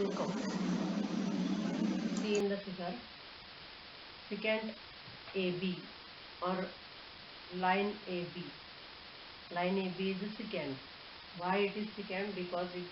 two curves. See in the figure, secant AB or line AB. Line AB is the secant. Why it is secant? Because it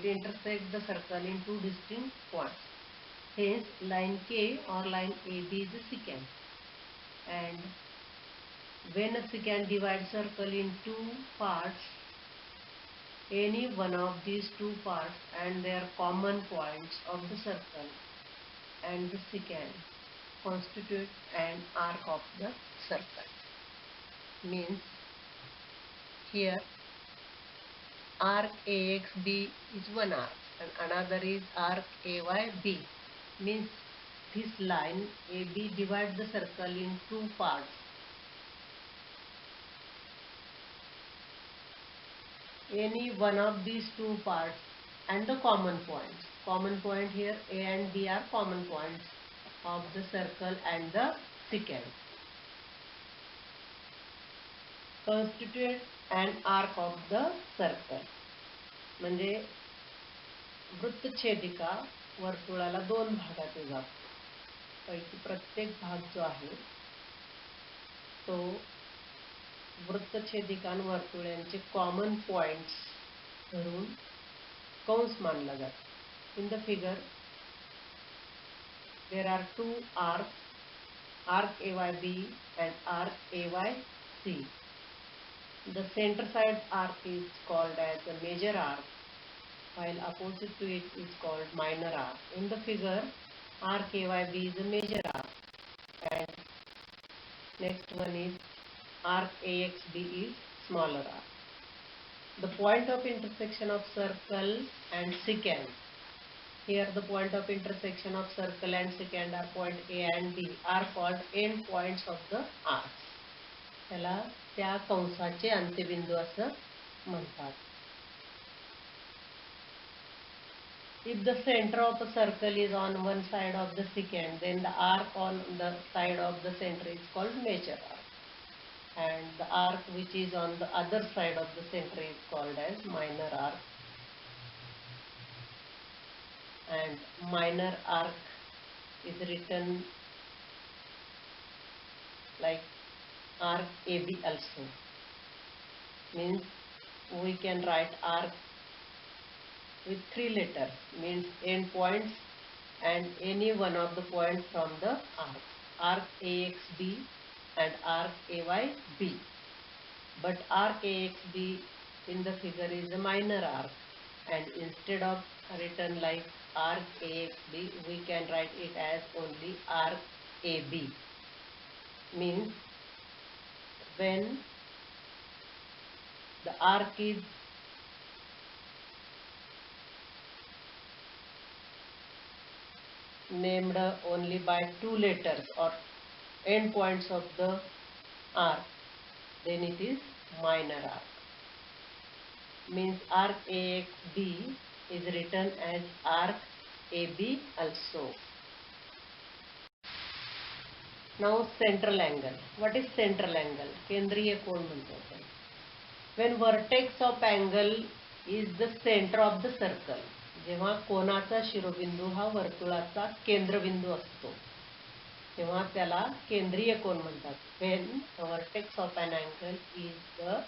intersects the circle in two distinct points. Hence, line K or line AB is the secant. And when a secant divides circle in two parts, any one of these two parts and their common points of the circle and the secant constitute an arc of the circle. Means here arc AXB is one arc and another is arc AYB. Means this line AB divides the circle in two parts. Any one of these two parts and the common points. Common point here A and B are common points of the circle and the secant. Constitute an arc of the circle. म्हणजे वृत्तछेदिका वर्तुळाला दोन भागात विभागतो. पैकी प्रत्येक भाग जो आहे तो वृत्तछेदिका आणि वर्तुळांचे कॉमन पॉइंट्स धरून कंस मानला जातो. In the figure there are two arcs, arc AYB and arc AYC. The center side arc is called as the major arc, while opposite to it is called minor arc. In the figure, arc AYB is a major arc, and next one is arc AXB is smaller arc. The point of intersection of circle and secant. Here the point of intersection of circle and secant are point A and B are called end points of the arc. त्याला त्या कंसाचे अंत्यबिंदू असं म्हणतात. If the center of a circle is on one side of the secant, then the arc on the side of the center is called major arc, and the arc which is on the other side of the center is called as minor arc. And minor arc is written like arc AB also. Means we can write arc with three letters, means end points and any one of the points from the arc. Arc AXB and arc AYB. But arc AXB in the figure is a minor arc, and instead of written like arc AXB, we can write it as only arc AB. Means when the arc is named only by two letters or end points of the arc, then it is minor arc. Means arc AXB is written as arc AB also. Now central angle. What is central angle? केंद्रीय कोण म्हणतो आपण. When vertex of angle is the center of the circle. जेव्हा कोणाचा शिरोबिंदू हा वर्तुळाचा केंद्रबिंदू असतो तेव्हा त्याला केंद्रीय कोन म्हणतात. When the vertex of an angle is the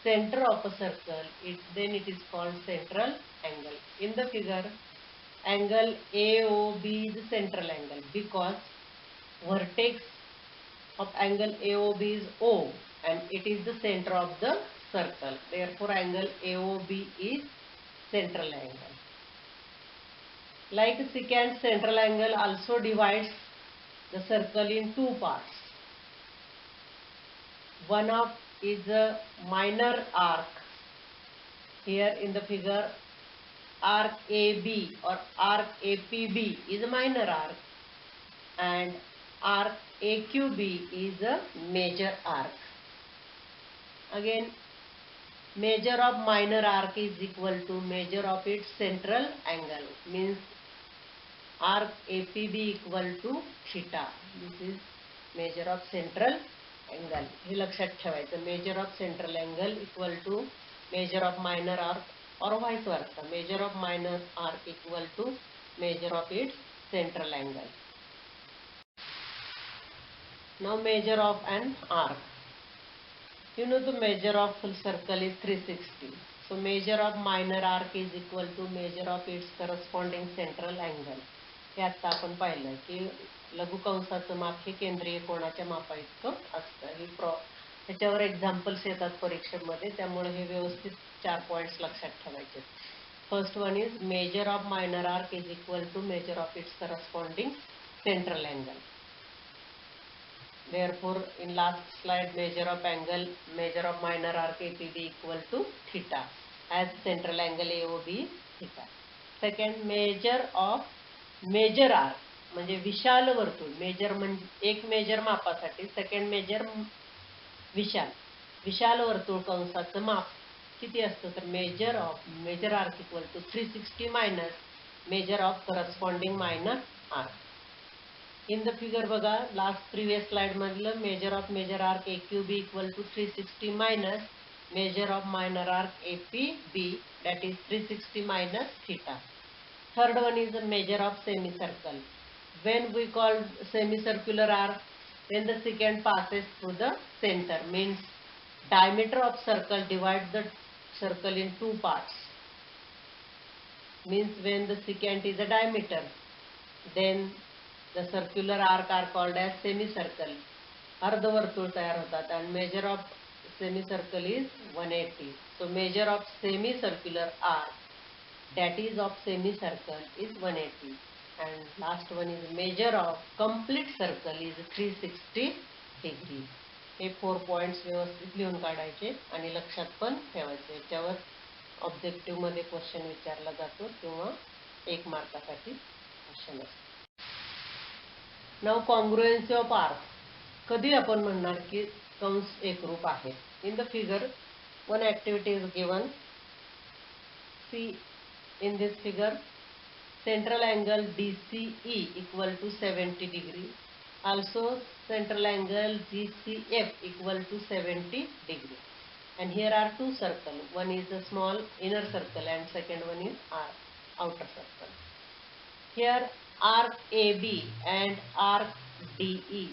center of a circle, then it is called central angle. In the figure, angle AOB is the central angle because vertex of angle AOB is O and it is the center of the circle. Therefore, angle AOB is central angle. Like secant, central angle also divides the circle in two parts. One of is a minor arc. Here in the figure, arc AB or arc APB is a minor arc, and arc AQB is a major arc. Again, measure of minor arc is equal to measure of its central angle. Means arc APB equal to theta. This is measure of central angle. हे लक्षात ठेवायचं. Measure of central angle equal to measure of minor arc or vice versa. Measure of minor arc equal to measure of its central angle. Now measure of an arc. You know the measure of full circle is 360. So measure of minor arc is equal to measure of its corresponding central angle. हे आता आपण पाहिलं की लघुकंसाचं माप हे केंद्रीय कोणाच्या मापाइतकं असतं. ह्याच्यावर examples येतात परीक्षेमध्ये, त्यामुळे हे व्यवस्थित 4 पॉइंट्स लक्षात ठेवायचे. First one is measure of minor arc is equal to measure of its corresponding central angle. Therefore, in last slide, measure of angle, measure of minor arc APB equal to theta, as central angle AOB is theta. Second, measure of major arc म्हणजे विशाल वर्तुळ. Measure म्हणजे एक measure मापासाठी, second measure विशाल वर्तुळ कंसाचं माप किती असतं तर major arc equal to 360 minus measure of corresponding minor arc. In the figure बघा, लास्ट प्रिव्हियस स्लाइड मधलं measure of major arc AQB equal to 360 minus measure of minor arc APB, that is 360 minus theta. Third one is the measure of semicircle. When we call semicircular arc, when the secant passes through the center, means diameter of circle divides the circle in two parts. Means when the secant is a diameter, then the circular arc are called as semicircle. अर्धवर्तुळ तयार होतात and measure of semicircle is 180. So measure of semicircular arc, that is of semicircle, is 180. And last one is measure of complete circle is 360 degree. हे 4 points व्यवस्थित लिहून काढायचे आणि लक्षात पण ठेवायचे. याच्यावर ऑब्जेक्टिव्ह मध्ये क्वेश्चन विचारला जातो किंवा 1 मार्कासाठी क्वेश्चन असतो. Now congruency of arc. कधी आपण म्हणणार की कंस एकरूप आहे. In the figure one activity is given. See in this figure central angle DCE equal to 70 degree. Also central angle GCF equal to 70 degree. And here are two circles. One is a small inner circle and second one is outer circle. Here arc AB and arc DE,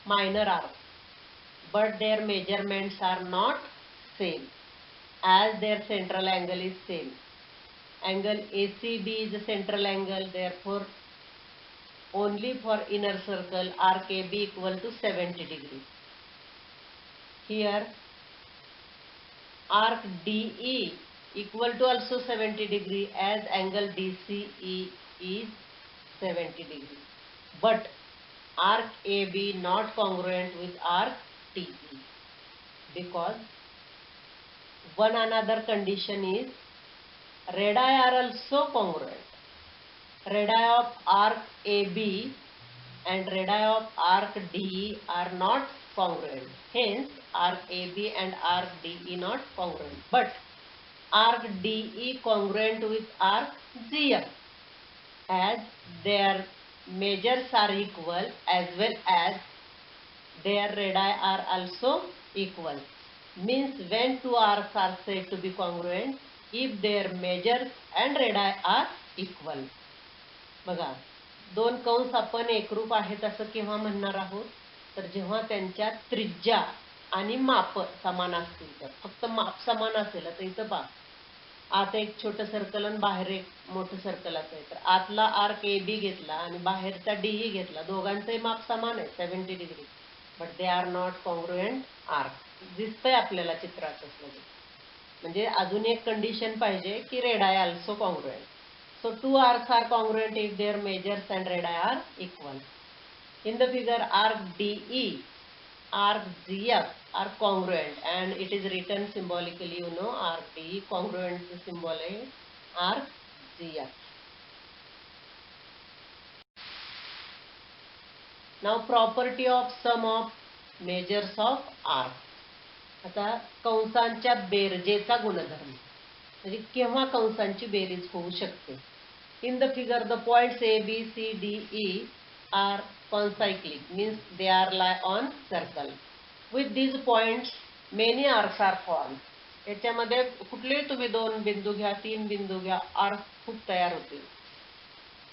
minor arc, but their measurements are not same as their central angle is same. Angle ACB is a central angle, therefore only for inner circle arc AB equal to 70 degree. Here arc DE equal to also 70 degree as angle DCE is 70 degree. But arc AB not congruent with arc DE because one another condition is radii are also congruent. Radii of arc AB and radii of arc DE are not congruent. Hence, arc AB and arc DE not congruent. But arc DE congruent with arc GF as their measures are equal as well as their radii are also equal. Means when two arcs are said to be congruent if their measures and radii are equal. बघा, दोन कंस आपण एकरूप आहेत असं केव्हा म्हणणार आहोत तर जेव्हा त्यांच्या त्रिज्या आणि माप समान असतील. तर फक्त माप समान असेल तर इथं पहा, आत एक छोटं सर्कल आणि बाहेर एक मोठं सर्कल असेल तर आतला आर्क AB घेतला आणि बाहेरचा DE घेतला, दोघांचंही माप समान आहे 70 degree, but they are not congruent arc. दिसतंय आपल्याला चित्रात असलं. म्हणजे अजून एक कंडिशन पाहिजे की radii also congruent. So two arcs are congruent if their measures and radii are equal. In the figure arc DE, arc GF are congruent and it is written symbolically, you know, arc DE congruent symbol is arc GF. Now property of sum of measures of arc. आता कंसांच्या बेरजेचा गुणधर्म म्हणजे केव्हा कंसांची berries होऊ शकते. In the figure, the points A, B, C, D, E are concyclic, means they are lie on circle. With these points, many arcs are formed. याच्यामध्ये कुठलेही तुम्ही 2 बिंदू घ्या, 3 बिंदू घ्या, आर्क खूप तयार होतील.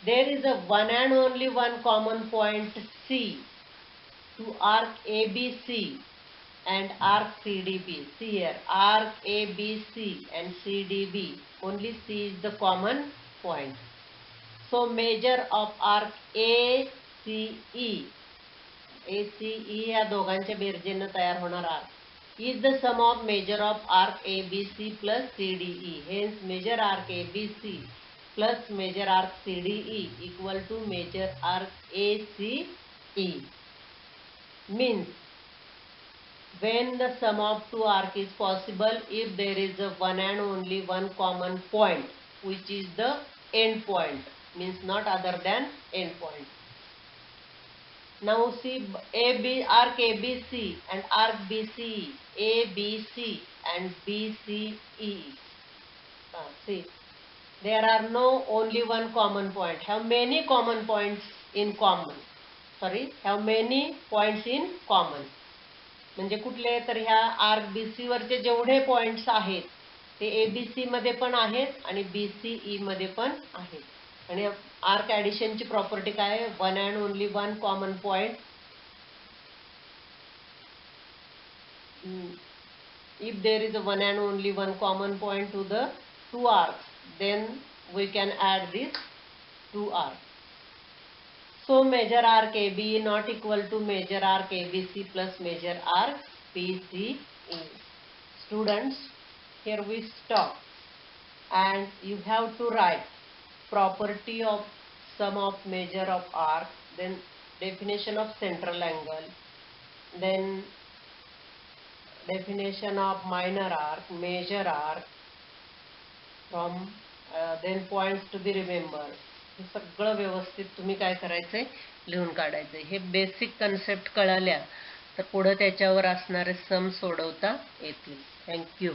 There is a one and only one common point C to arc ABC and arc CDB. See here, arc ABC and CDB. Only C is the common point. So measure of arc ACE. ACE या दोघांच्या बेरजेने तयार होणार arc is the sum of measure of arc ABC plus CDE. Hence measure arc ABC plus measure arc CDE equal to measure arc ACE. Means when the sum of two arcs is possible if there is a one and only one common point which is the end point, means not other than end point. Now see arc ABC and arc BCE, ABC and BCE. See, there are no only one common point. Have many common points in common. Sorry, have many points in common. म्हणजे कुठले तर ह्या arc BC वरचे जेवढे points आहेत ते ABC मध्ये पण आहेत आणि BCE मध्ये पण आहेत. आणि आर्क ॲडिशनची प्रॉपर्टी काय आहे? One and only one common point. If there is a one and only one common point to the two arcs, then we can add these two arcs. So measure arc AB not equal to measure arc ABC plus measure arc BCE. Students, here we stop and you have to write property of sum of measure of arc, then definition of central angle, then definition of minor arc, major arc, from then points to be remembered. हे सगळं व्यवस्थित तुम्ही काय करायचंय लिहून काढायचंय. हे basic concept कळाल्या तर पुढे त्याच्यावर असणारे सम सोडवता येतील. थँक्यू.